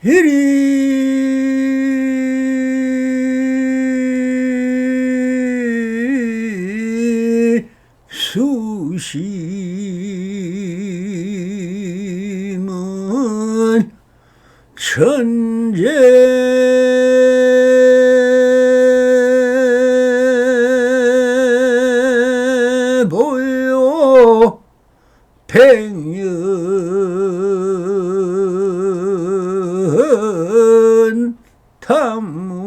이리 수심은 천재 보여 백년 탐물은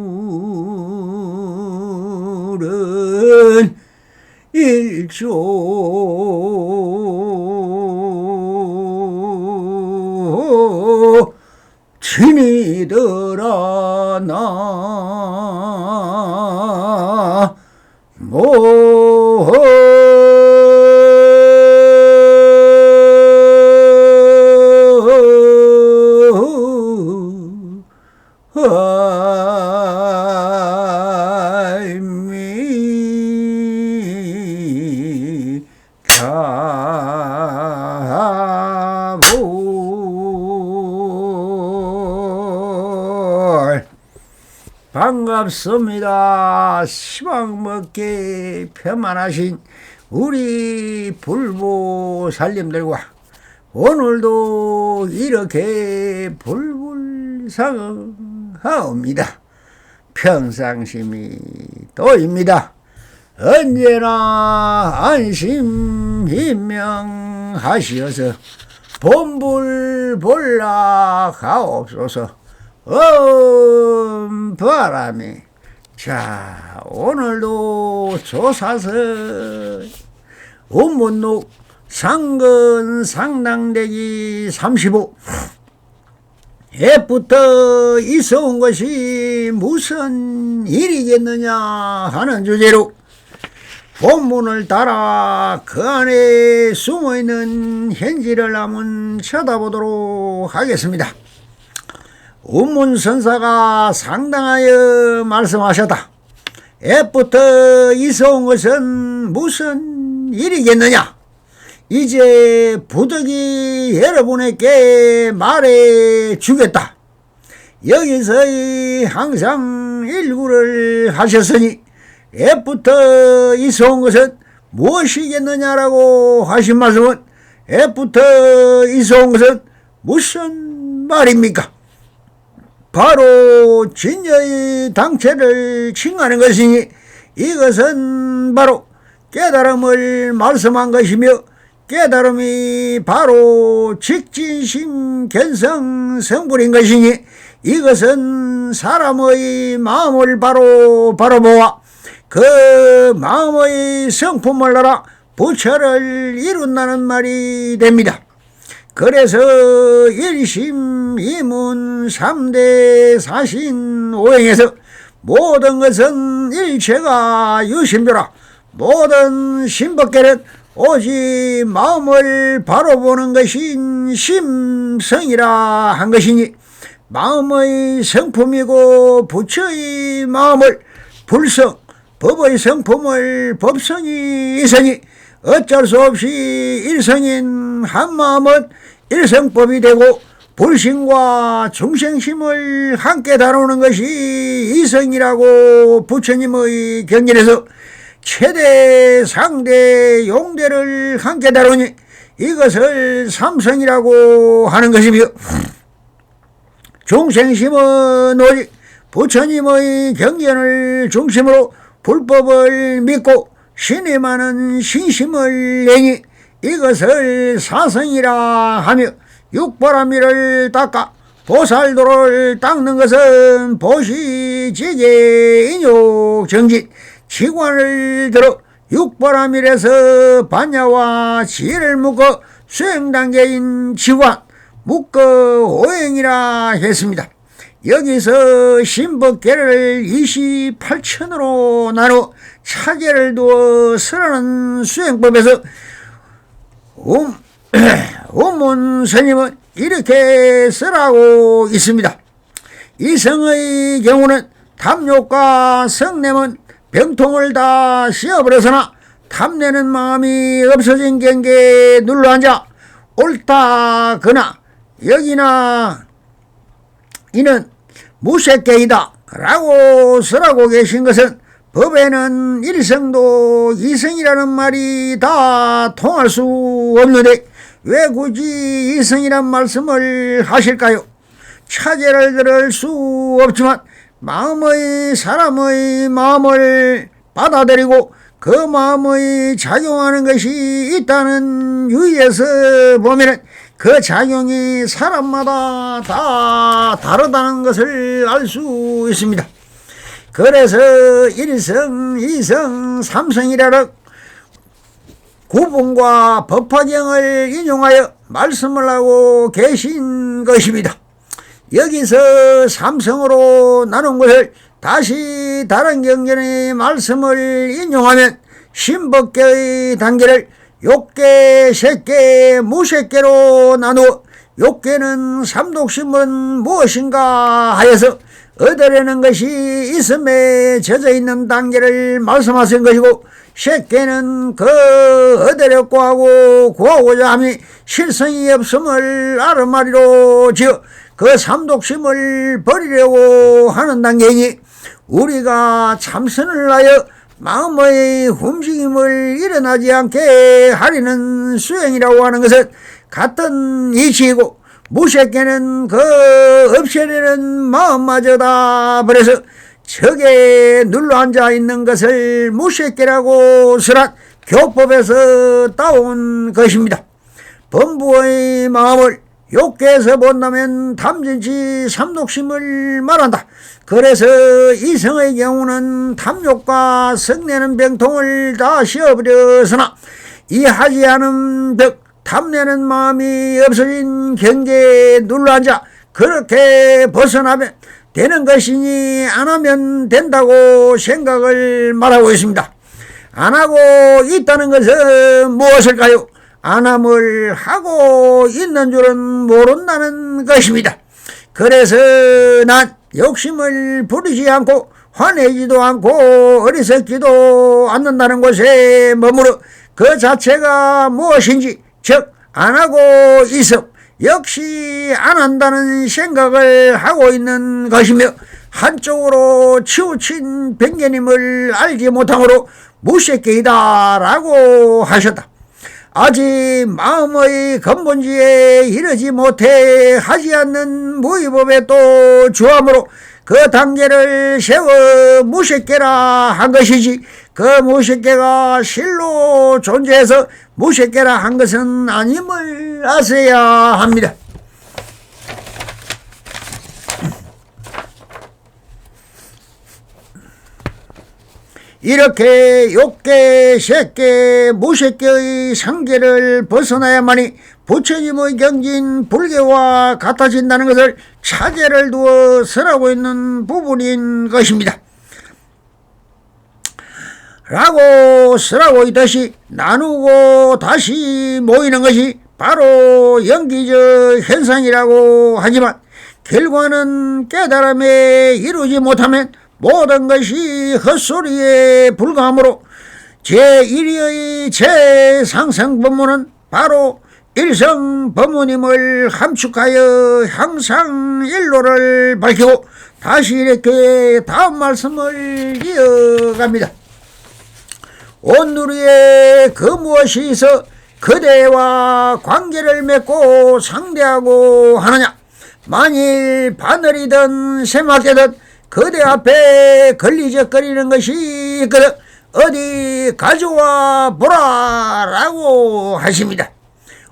일조 친이더라 나 아이미 자볼 반갑습니다. 시방 먹기 편만하신 우리 불보살님들과 오늘도 이렇게 불불상하옵니다. 평상심이 또입니다. 언제나 안심인명하시어서 본불볼락하옵소서. 바람이 자 오늘도 조사서 운문록 상근 상당대기 35 애부터 있어온 것이 무슨 일이겠느냐 하는 주제로 본문을 따라 그 안에 숨어있는 현지를 한번 쳐다보도록 하겠습니다. 운문선사가 상당하여 말씀하셨다. 애부터 있어온 것은 무슨 일이겠느냐. 이제 부득이 여러분에게 말해 주겠다. 여기서 항상 일구를 하셨으니 애부터 있어온 것은 무엇이겠느냐라고 하신 말씀은 애부터 있어온 것은 무슨 말입니까? 바로 진여의 당체를 칭하는 것이니 이것은 바로 깨달음을 말씀한 것이며 깨달음이 바로 직진심 견성 성불인 것이니 이것은 사람의 마음을 바로 보아 그 마음의 성품을 알아 부처를 이룬다는 말이 됩니다. 그래서 일심 이문 3대 사신 오행에서 모든 것은 일체가 유심조라 모든 신법계는 오직 마음을 바로 보는 것이 심성이라 한 것이니 마음의 성품이고 부처의 마음을 불성 법의 성품을 법성이 있으니 어쩔 수 없이 일성인 한 마음은 일성법이 되고 불신과 중생심을 함께 다루는 것이 이성이라고 부처님의 경전에서 최대, 상대, 용대를 함께 다루니 이것을 삼성이라고 하는 것이며 중생심은 오직 부처님의 경전을 중심으로 불법을 믿고 신임하는 신심을 내니 이것을 사성이라 하며 육바라밀을 닦아 보살도를 닦는 것은 보시지제 인욕정진 치관을 들어 육바라밀에서 반야와 지혜를 묶어 수행단계인 치관 묶어 오행이라 했습니다. 여기서 신법계를 28천으로 나누어 차계를 두어 설하는 수행법에서 원문 스님은 이렇게 쓰라고 있습니다. 이성의 경우는 탐욕과 성냄은 병통을 다 씌어버렸으나 탐내는 마음이 없어진 경계에 눌러앉아 옳다거나 여기나 이는 무색계이다 라고 쓰라고 계신 것은 법에는 일성도 이성이라는 말이 다 통할 수 없는데 왜 굳이 이성이란 말씀을 하실까요? 차제를 들을 수 없지만 사람의 마음을 받아들이고 그 마음의 작용하는 것이 있다는 유의에서 보면은 그 작용이 사람마다 다 다르다는 것을 알 수 있습니다. 그래서 일성, 이성, 삼성이라는 구분과 법화경을 인용하여 말씀을 하고 계신 것입니다. 여기서 삼성으로 나눈 것을 다시 다른 경전의 말씀을 인용하면 신법계의 단계를 욕계, 색계, 무색계로 나누어 욕계는 삼독심은 무엇인가 하여서 얻으려는 것이 있음에 젖어 있는 단계를 말씀하신 것이고, 색계는 그 얻으려고 하고 구하고자 함이 실성이 없음을 아르마리로 지어 그 삼독심을 버리려고 하는 단계이니, 우리가 참선을 하여 마음의 움직임을 일어나지 않게 하려는 수행이라고 하는 것은 같은 이치이고, 무색계는 그 없애려는 마음마저다. 그래서 적에 눌러앉아 있는 것을 무색계라고 쓰란 교법에서 따온 것입니다. 범부의 마음을 욕계에서 본다면 탐진치 삼독심을 말한다. 그래서 이성의 경우는 탐욕과 성내는 병통을 다 씌워버렸으나 이하지 않은 벽 탐내는 마음이 없어진 경계에 눌러앉아 그렇게 벗어나면 되는 것이니 안 하면 된다고 생각을 말하고 있습니다. 안 하고 있다는 것은 무엇일까요? 안함을 하고 있는 줄은 모른다는 것입니다. 그래서 난 욕심을 부리지 않고 화내지도 않고 어리석지도 않는다는 곳에 머무르 그 자체가 무엇인지, 즉 안 하고 있어 역시 안 한다는 생각을 하고 있는 것이며, 한쪽으로 치우친 변개님을 알지 못함으로 무색계이다 라고 하셨다. 아직 마음의 근본지에 이르지 못해 하지 않는 무의법에 또 주함으로 그 단계를 세워 무색계라 한 것이지, 그 무색계가 실로 존재해서 무색계라 한 것은 아님을 아셔야 합니다. 이렇게 욕계, 색계, 무색계의 상계를 벗어나야만이 부처님의 경진 불교와 같아진다는 것을 차제를 두어 설하고 있는 부분인 것입니다. 라고 설하고 있듯이 나누고 다시 모이는 것이 바로 연기적 현상이라고 하지만, 결과는 깨달음에 이루지 못하면 모든 것이 헛소리에 불과하므로 제1위의 제상승법문은 바로 일성법문임을 함축하여 항상 일로를 밝히고 다시 이렇게 다음 말씀을 이어갑니다. 온누리에 그 무엇이 있어 그대와 관계를 맺고 상대하고 하느냐? 만일 바늘이든 새마개든 그대 앞에 걸리적거리는 것이 있거든 어디 가져와 보라 라고 하십니다.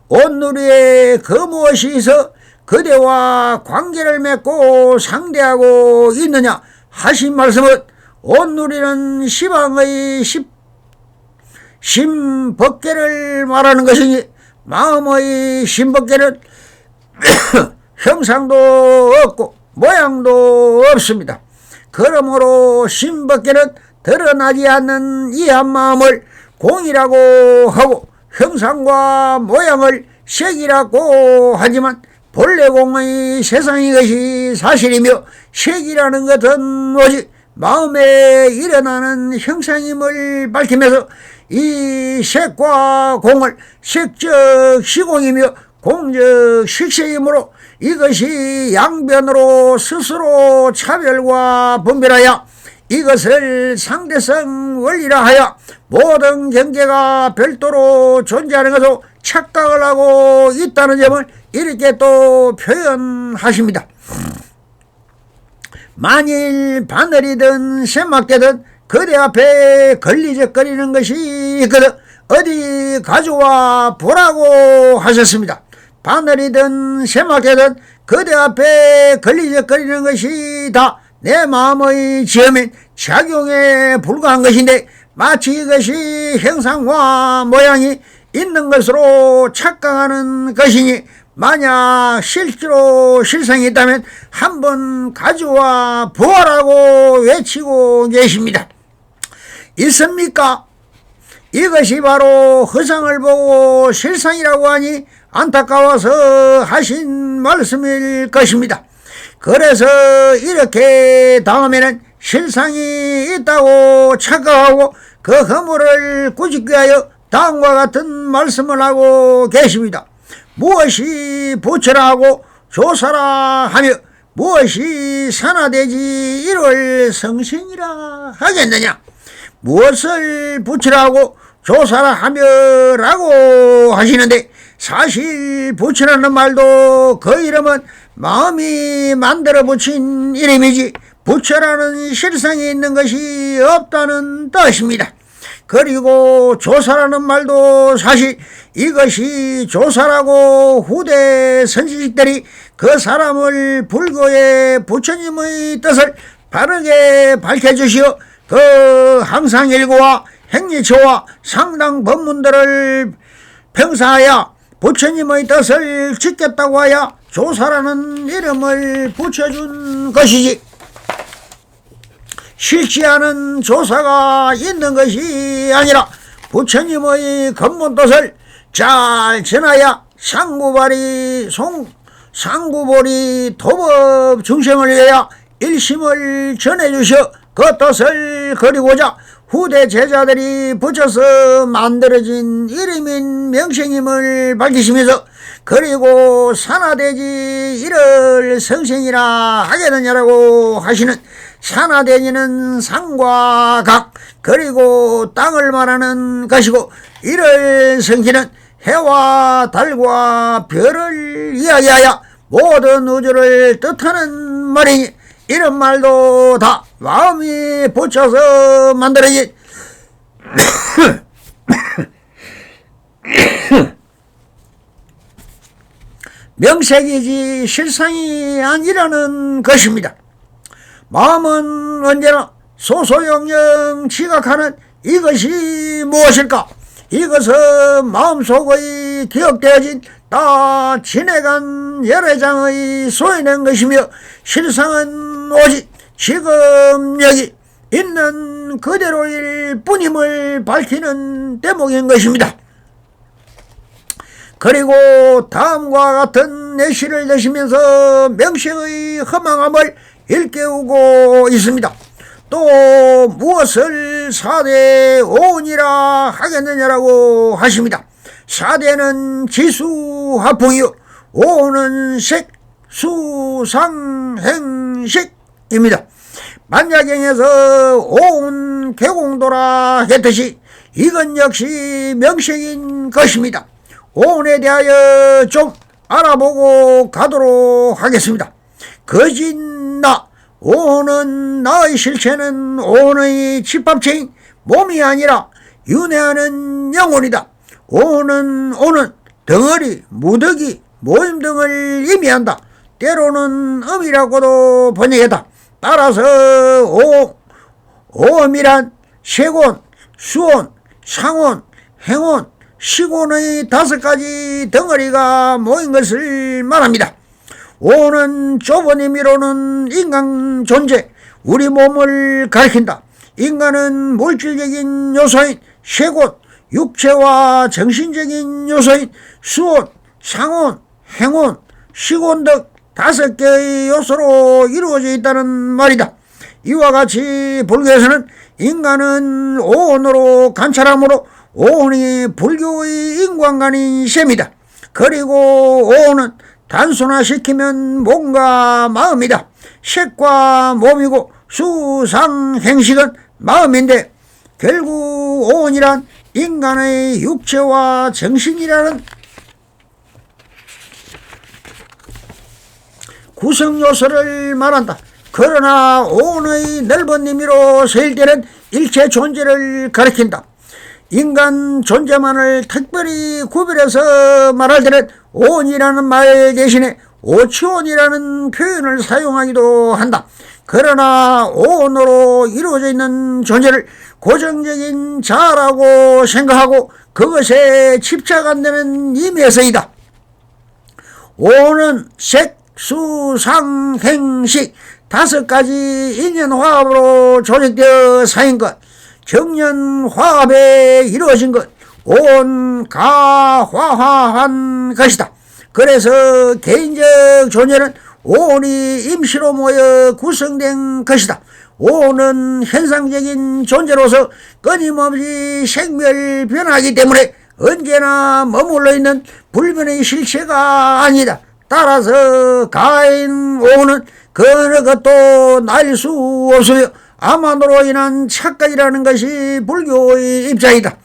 온누리에 그 무엇이 있어 그대와 관계를 맺고 상대하고 있느냐 하신 말씀은, 온누리는 시방의 심법계를 말하는 것이니, 마음의 심법계는 형상도 없고 모양도 없습니다. 그러므로 심법계는 드러나지 않는 이 한 마음을 공이라고 하고 형상과 모양을 색이라고 하지만, 본래 공의 세상인 것이 사실이며 색이라는 것은 오직 마음에 일어나는 형상임을 밝히면서 이 색과 공을 색적 시공이며 공적 식색이므로 이것이 양변으로 스스로 차별과 분별하여 이것을 상대성 원리라 하여 모든 경계가 별도로 존재하는 것으로 착각을 하고 있다는 점을 이렇게 또 표현하십니다. 만일 바늘이든 쇠막대든 그대 앞에 걸리적거리는 것이 있거든 어디 가져와 보라고 하셨습니다. 바늘이든 쇠막대든 그대 앞에 걸리적거리는 것이 다 내 마음의 지음인 작용에 불과한 것인데 마치 이것이 형상과 모양이 있는 것으로 착각하는 것이니 만약 실제로 실상이 있다면 한번 가져와 보아라고 외치고 계십니다. 있습니까? 이것이 바로 허상을 보고 실상이라고 하니 안타까워서 하신 말씀일 것입니다. 그래서 이렇게 다음에는 실상이 있다고 착각하고 그 허물을 꾸짖기 위하여 다음과 같은 말씀을 하고 계십니다. 무엇이 부처라 하고 조사라 하며 무엇이 산화되지 이를 성신이라 하겠느냐. 무엇을 부처라 하고 조사라 하며라고 하시는데 사실 부처라는 말도 그 이름은 마음이 만들어 붙인 이름이지 부처라는 실상이 있는 것이 없다는 뜻입니다. 그리고 조사라는 말도 사실 이것이 조사라고 후대 선지식들이 그 사람을 불교의 부처님의 뜻을 바르게 밝혀주시어 그 항상일구와 행리처와 상당 법문들을 평사하여 부처님의 뜻을 지켰다고 하여 조사라는 이름을 붙여준 것이지 싫지 않은 조사가 있는 것이 아니라 부처님의 근본 뜻을 잘 전하여 상구보리 도법 중생을 위하여 일심을 전해주셔 그 뜻을 그리고자 후대 제자들이 붙여서 만들어진 이름인 명생임을 밝히시면서 그리고 산화되지 이를 성생이라 하겠느냐라고 하시는 산화되지는 상과 각 그리고 땅을 말하는 것이고 이를 성기는 해와 달과 별을 이야기하여 모든 우주를 뜻하는 말이니 이런 말도 다 마음이 붙여서 만들어진 명색이지 실상이 아니라는 것입니다. 마음은 언제나 소소영영 지각하는 이것이 무엇일까? 이것은 마음속의 기억되어진 다 지내간 열애장의 소인한 것이며 실상은 오직 지금 여기 있는 그대로일 뿐임을 밝히는 대목인 것입니다. 그리고 다음과 같은 내시를 내시면서 명식의 허망함을 일깨우고 있습니다. 또 무엇을 사대 오운이라 하겠느냐라고 하십니다. 사대는 지수화풍이요 오운은 색, 수, 상, 행, 식입니다. 만야경에서 오운 개공도라 했듯이 이건 역시 명식인 것입니다. 오운에 대하여 좀 알아보고 가도록 하겠습니다. 거짓나 오운은 나의 실체는 오운의 집합체인 몸이 아니라 윤회하는 영혼이다. 오운은 덩어리, 무더기, 모임 등을 의미한다. 때로는 음이라고도 번역했다. 따라서 오음이란 세곤, 수온, 상온, 행온, 시곤의 5가지 덩어리가 모인 것을 말합니다. 오는 좁은 의미로는 인간 존재, 우리 몸을 가리킨다. 인간은 물질적인 요소인 세곤, 육체와 정신적인 요소인 수온, 상온, 행온, 시곤 등 5개의 요소로 이루어져 있다는 말이다. 이와 같이 불교에서는 인간은 오온으로 관찰하므로 오온이 불교의 인간관인 셈이다. 그리고 오온은 단순화시키면 몸과 마음이다. 색과 몸이고 수상행식은 마음인데 결국 오온이란 인간의 육체와 정신이라는 구성요소를 말한다. 그러나 오온의 넓은 의미로 세일되는 일체 존재를 가리킨다. 인간 존재만을 특별히 구별해서 말할 때는 오온이라는 말 대신에 오치온이라는 표현을 사용하기도 한다. 그러나 오온으로 이루어져 있는 존재를 고정적인 자라고 생각하고 그것에 집착 안 되는 의미에서이다. 오온은 색, 수, 상, 행식 5가지 인연화합으로 조직되어 쌓인 것, 정연화합에 이루어진 것, 온가화화한 것이다. 그래서 개인적 존재는 오온이 임시로 모여 구성된 것이다. 오온은 현상적인 존재로서 끊임없이 생멸 변하기 때문에 언제나 머물러 있는 불변의 실체가 아니다. 따라서 가인 오온은 그 어느 것도 날 수 없으며 아만으로 인한 착각이라는 것이 불교의 입장이다.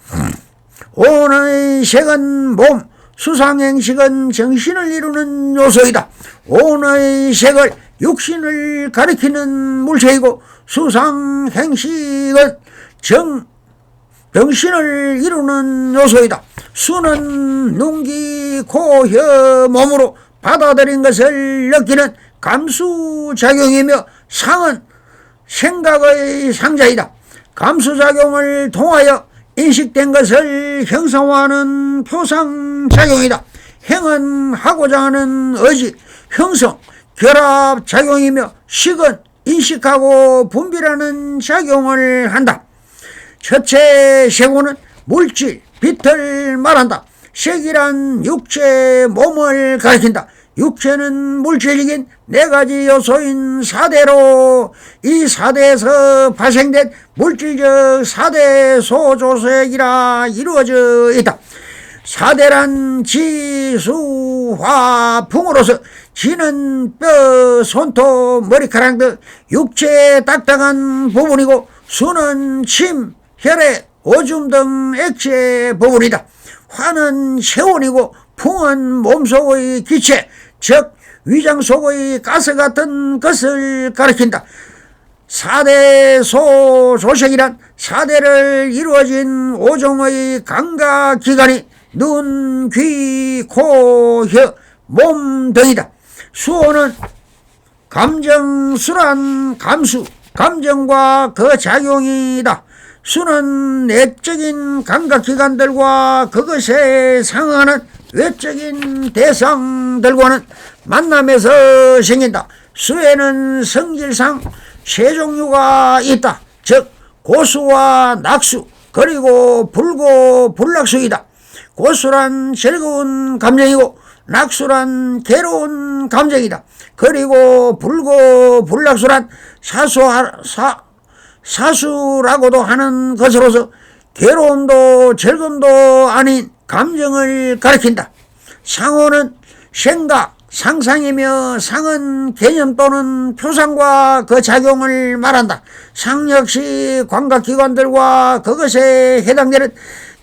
오온의 색은 몸, 수상행식은 정신을 이루는 요소이다. 오온의 색을 육신을 가리키는 물체이고 수상행식은 정신을 이루는 요소이다. 수는 눈, 귀, 코, 혀, 몸으로 받아들인 것을 느끼는 감수작용이며 상은 생각의 상자이다. 감수작용을 통하여 인식된 것을 형성화하는 표상작용이다. 행은 하고자 하는 의지, 형성, 결합작용이며 식은 인식하고 분별하는 작용을 한다. 첫째 색오는 물질, 빛을 말한다. 색이란 육체, 몸을 가리킨다. 육체는 물질적인 4가지 요소인 사대로 이 사대에서 발생된 물질적 사대 소조색이라 이루어져 있다. 사대란 지, 수, 화, 풍으로서 지는 뼈, 손톱, 머리카락 등 육체의 딱딱한 부분이고 수는 침, 혈액, 오줌 등 액체 부분이다. 화는 체온이고 풍은 몸속의 기체, 즉 위장 속의 가스 같은 것을 가리킨다. 사대소조색이란 사대를 이루어진 5종의 감각기관이 눈, 귀, 코, 혀, 몸 등이다. 수호는 감정수란 감수, 감정과 그 작용이다. 수는 내적인 감각기관들과 그것에 상응하는 외적인 대상들과는 만남에서 생긴다. 수에는 성질상 3종류가 있다. 즉 고수와 낙수, 그리고 불고 불낙수이다. 고수란 즐거운 감정이고 낙수란 괴로운 감정이다. 그리고 불고 불낙수란 사수라고도 하는 것으로서 괴로움도 즐거움도 아닌 감정을 가리킨다. 상호는 생각, 상상이며 상은 개념 또는 표상과 그 작용을 말한다. 상 역시 감각기관들과 그것에 해당되는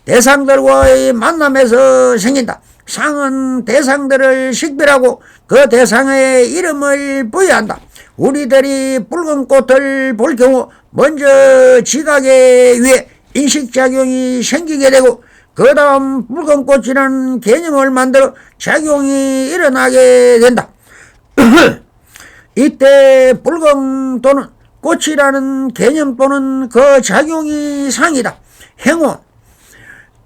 대상들과의 만남에서 생긴다. 상은 대상들을 식별하고 그 대상의 이름을 부여한다. 우리들이 붉은 꽃을 볼 경우 먼저 지각에 의해 인식작용이 생기게 되고 그 다음 붉은 꽃이라는 개념을 만들어 작용이 일어나게 된다. 이때 붉은 또는 꽃이라는 개념 또는 그 작용이 상이다. 행운,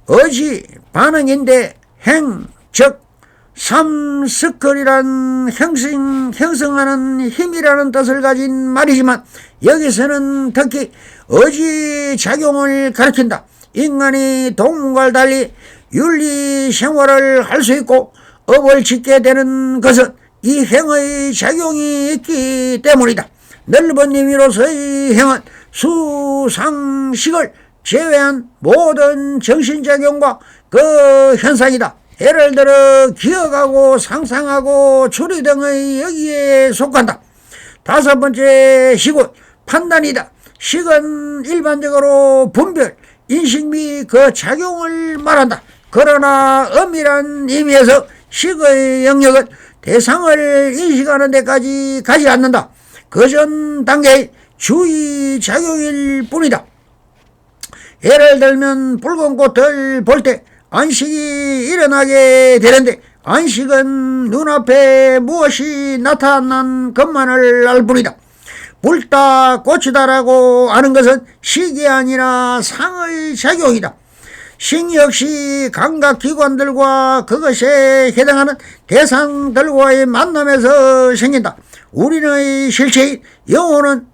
의지, 반응인데 행, 즉 삼스컬이란 형성하는 힘이라는 뜻을 가진 말이지만 여기서는 특히 의지작용을 가리킨다. 인간이 동물과 달리 윤리생활을 할 수 있고 업을 짓게 되는 것은 이 행의 작용이 있기 때문이다. 넓은 의미로서의 행은 수상식을 제외한 모든 정신작용과 그 현상이다. 해를 들어 기억하고 상상하고 추리 등의 여기에 속한다. 다섯 번째 식은 판단이다. 식은 일반적으로 분별, 인식 및 그 작용을 말한다. 그러나 엄밀한 의미에서 식의 영역은 대상을 인식하는 데까지 가지 않는다. 그 전 단계의 주의 작용일 뿐이다. 예를 들면 붉은 꽃을 볼 때 안식이 일어나게 되는데 안식은 눈앞에 무엇이 나타난 것만을 알 뿐이다. 붉다 꽃이다라고 하는 것은 식이 아니라 상의 작용이다. 식 역시 감각기관들과 그것에 해당하는 대상들과의 만남에서 생긴다. 우리의 실체인 영혼은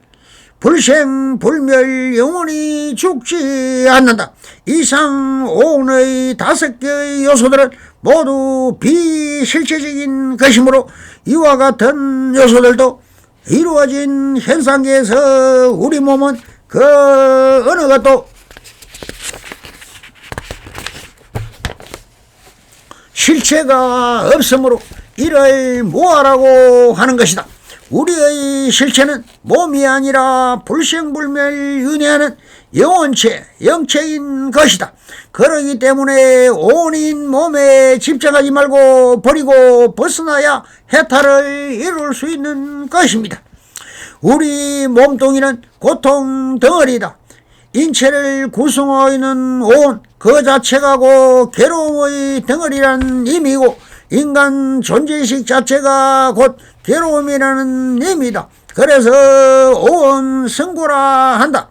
불생불멸 영원히 죽지 않는다. 이상 오온의 5개의 요소들은 모두 비실체적인 것이므로 이와 같은 요소들도 이루어진 현상계에서 우리 몸은 그 어느 것도 실체가 없으므로 이를 뭐하라고 하는 것이다. 우리의 실체는 몸이 아니라 불생불멸 윤회하는 영혼체, 영체인 것이다. 그러기 때문에 온인 몸에 집착하지 말고 버리고 벗어나야 해탈을 이룰 수 있는 것입니다. 우리 몸뚱이는 고통 덩어리다. 인체를 구성하고 있는 온 그 자체가 곧 괴로움의 덩어리란 의미고 인간 존재의식 자체가 곧 괴로움이라는 의미다. 그래서 오음 성고라 한다.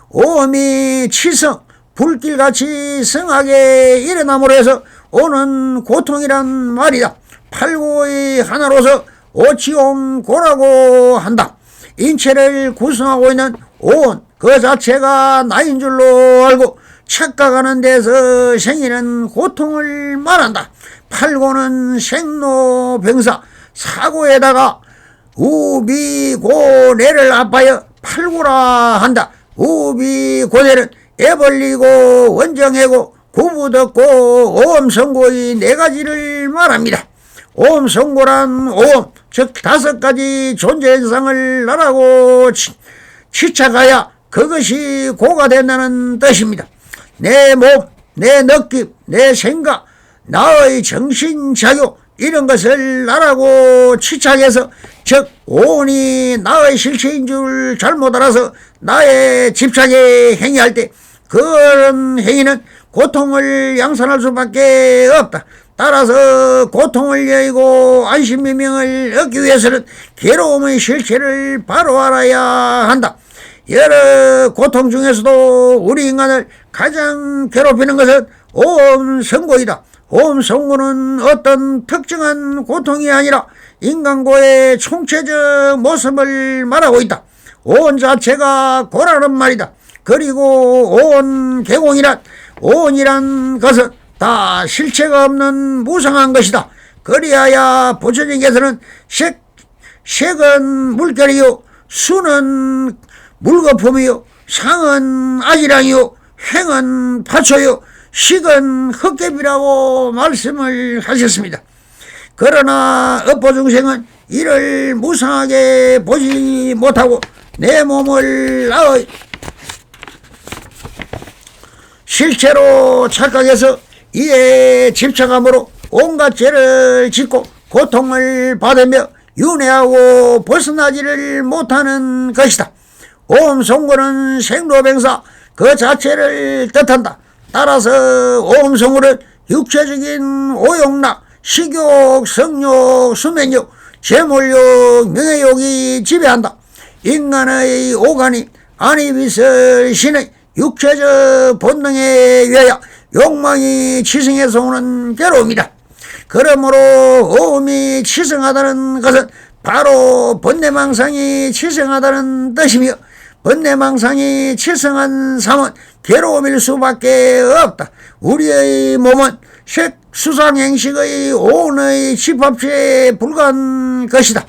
오음이 치성, 불길같이 성하게 일어남으로 해서 오는 고통이란 말이다. 팔고의 하나로서 오치옹고라고 한다. 인체를 구성하고 있는 온 그 자체가 나인 줄로 알고 착각하는 데서 생기는 고통을 말한다. 팔고는 생로병사, 사고에다가 우비고뇌를 합하여 팔고라 한다. 우비고뇌는 애벌리고 원정해고 구부덕고 오음성고의 4가지를 말합니다. 오음성고란 오음, 즉 5가지 존재현상을 나라고 치착하여 그것이 고가 된다는 뜻입니다. 내 몸, 내 느낌, 내 생각, 나의 정신작용 이런 것을 나라고 치착해서 즉 오온이 나의 실체인 줄 잘못 알아서 나의 집착에 행위할 때 그런 행위는 고통을 양산할 수밖에 없다. 따라서 고통을 여의고 안심미명을 얻기 위해서는 괴로움의 실체를 바로 알아야 한다. 여러 고통 중에서도 우리 인간을 가장 괴롭히는 것은 오음성고이다. 오음성고는 어떤 특정한 고통이 아니라 인간고의 총체적 모습을 말하고 있다. 오온 자체가 고라는 말이다. 그리고 오온이란 것은 다 실체가 없는 무상한 것이다. 그리하여 부처님께서는 색은 물결이요, 수는 물거품이요, 상은 아지랑이요, 횡은 파초요, 식은 헛개비라고 말씀을 하셨습니다. 그러나 업보중생은 이를 무상하게 보지 못하고 내 몸을 나의 실체로 착각해서 이에 집착함으로 온갖 죄를 짓고 고통을 받으며 윤회하고 벗어나지를 못하는 것이다. 오음성고는 생로병사 그 자체를 뜻한다. 따라서 오음성고는 육체적인 오욕락, 식욕, 성욕, 수면욕, 재물욕, 명예욕이 지배한다. 인간의 오간이 안이비설신의 육체적 본능에 의하여 욕망이 치성해서 오는 괴로움이다. 그러므로 오음이 치성하다는 것은 바로 번뇌망상이 치성하다는 뜻이며 번뇌망상이 치성한 삶은 괴로움일 수밖에 없다. 우리의 몸은 색수상행식의 오온의 집합체에 불과한 것이다.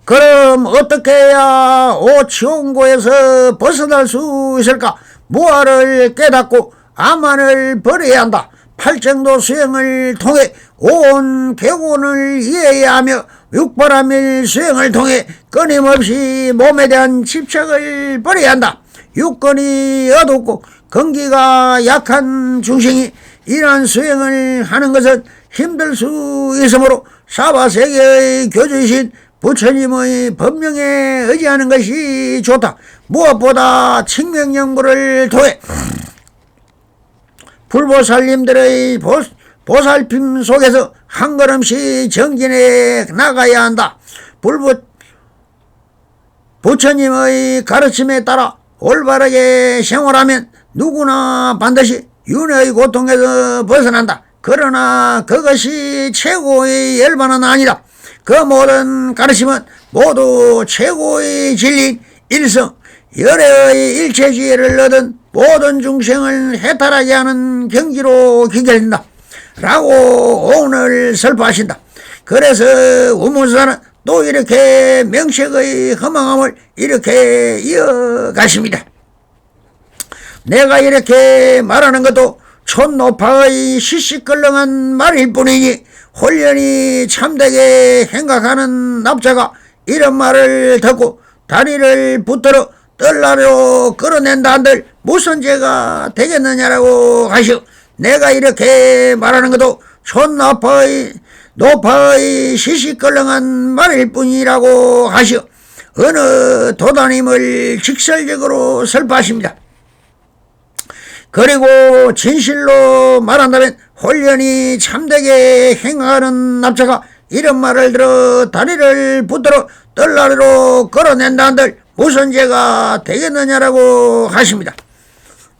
그럼 어떻게 해야 오치온고에서 벗어날 수 있을까? 무아를 깨닫고 아만을 버려야 한다. 팔정도 수행을 통해 온 객원을 이해해야 하며 육바라밀 수행을 통해 끊임없이 몸에 대한 집착을 버려야 한다. 육건이 어둡고 건기가 약한 중생이 이러한 수행을 하는 것은 힘들 수 있으므로 사바세계의 교주이신 부처님의 법명에 의지하는 것이 좋다. 무엇보다 칭명연구를 통해 불보살님들의 보살핌 속에서 한 걸음씩 정진해 나가야 한다. 부처님의 가르침에 따라 올바르게 생활하면 누구나 반드시 윤회의 고통에서 벗어난다. 그러나 그것이 최고의 열반은 아니다. 그 모든 가르침은 모두 최고의 진리인 일성 열애의 일체지혜를 얻은 모든 중생을 해탈하게 하는 경지로 기결된다 라고 오늘 설파하신다. 그래서 우문사는 또 이렇게 명색의 허망함을 이렇게 이어가십니다. 내가 이렇게 말하는 것도 촌노파의 시시껄렁한 말일 뿐이니 홀연히 참되게 생각하는 납자가 이런 말을 듣고 다리를 붙들어 뜰나로 끌어낸다 한들 무슨 죄가 되겠느냐라고 하시오. 내가 이렇게 말하는 것도 촌노파의 시시껄렁한 말일 뿐이라고 하시오. 어느 도다님을 직설적으로 설파하십니다. 그리고 진실로 말한다면 홀연히 참되게 행하는 납자가 이런 말을 들어 다리를 붙들어 뜰나리로 끌어낸다 한들 무슨 죄가 되겠느냐라고 하십니다.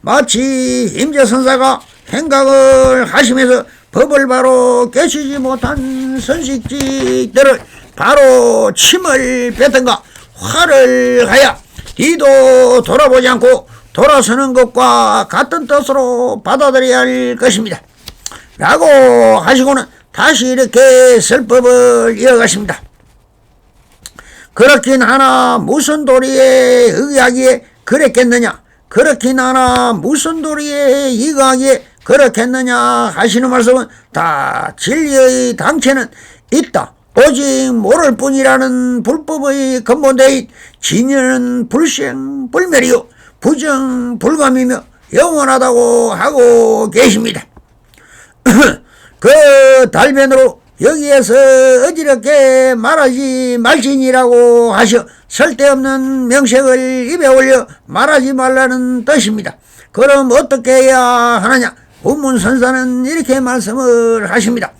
마치 임재선사가 행각을 하시면서 법을 바로 깨치지 못한 선식직들을 바로 침을 뱉던가 화를 하여 뒤도 돌아보지 않고 돌아서는 것과 같은 뜻으로 받아들여야 할 것입니다 라고 하시고는 다시 이렇게 설법을 이어가십니다. 그렇긴 하나 무슨 도리에 의하기에 그랬겠느냐, 그렇긴 하나 무슨 도리에 이거하기에 그렇겠느냐 하시는 말씀은 다 진리의 당체는 있다. 오직 모를 뿐이라는 불법의 근본대인 진리는 불생 불멸이요 부정 불감이며 영원하다고 하고 계십니다. 그 달변으로 여기에서 어지럽게 말하지 말지니라고 하셔 쓸데없는 명색을 입에 올려 말하지 말라는 뜻입니다. 그럼 어떻게 해야 하느냐? 운문선사는 이렇게 말씀을 하십니다.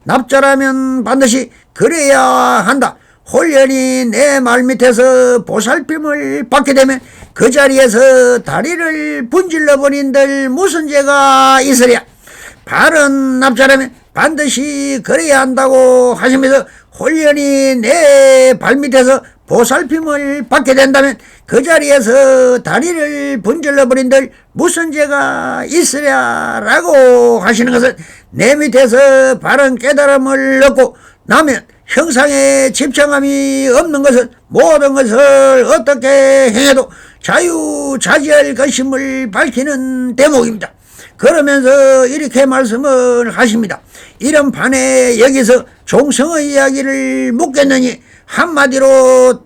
납자라면 반드시 그래야 한다. 홀연히 내 말 밑에서 보살핌을 받게 되면 그 자리에서 다리를 분질러 버린들 무슨 죄가 있으랴. 바른 납자라면 반드시 그래야 한다고 하시면서 홀연히 내 발밑에서 보살핌을 받게 된다면 그 자리에서 다리를 분질러 버린들 무슨 죄가 있으랴라고 하시는 것은 내 밑에서 바른 깨달음을 얻고 나면 형상에 집착함이 없는 것은 모든 것을 어떻게 행해도 자유자재할 것임을 밝히는 대목입니다. 그러면서 이렇게 말씀을 하십니다. 이런 판에 여기서 종성의 이야기를 묻겠느니 한마디로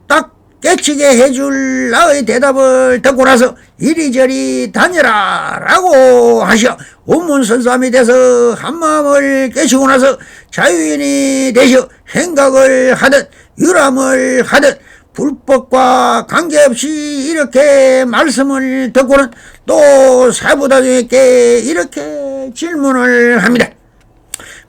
딱 깨치게 해줄 나의 대답을 듣고 나서 이리저리 다녀라 라고 하셔 운문선삼이 돼서 한마음을 깨치고 나서 자유인이 되셔 행각을 하듯 유람을 하듯 불법과 관계없이 이렇게 말씀을 듣고는 또 사부다중에게 이렇게 질문을 합니다.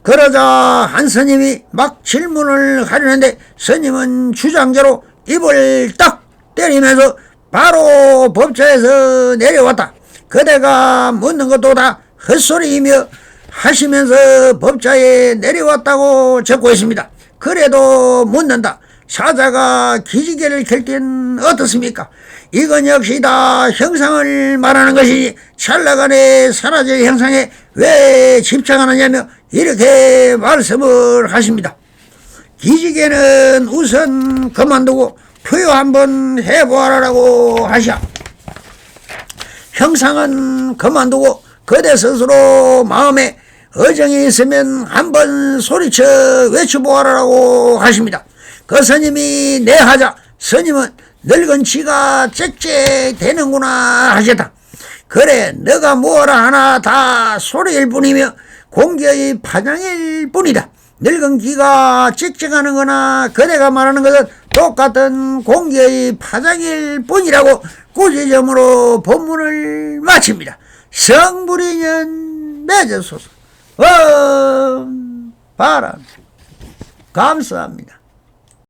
그러자 한 스님이 막 질문을 하려는데 스님은 주장자로 입을 딱 때리면서 바로 법좌에서 내려왔다. 그대가 묻는 것도 다 헛소리이며 하시면서 법좌에 내려왔다고 적고 있습니다. 그래도 묻는다. 사자가 기지개를 켤 땐 어떻습니까? 이건 역시 다 형상을 말하는 것이니 찰나간에 사라질 형상에 왜 집착하느냐며 이렇게 말씀을 하십니다. 기지개는 우선 그만두고 표요 한번 해보아라라고 하셔. 형상은 그만두고 그대 스스로 마음에 어정이 있으면 한번 소리쳐 외쳐보아라라고 하십니다. 그 스님이 내 하자 스님은 늙은 지가 짹짹 되는구나 하셨다. 그래 너가 뭐라 하나 다 소리일 뿐이며 공기의 파장일 뿐이다. 늙은 기가 짹짹하는 거나 그대가 말하는 것은 똑같은 공기의 파장일 뿐이라고 꾸지점으로 본문을 마칩니다. 성불이년 맺으소서. 바람 감사합니다.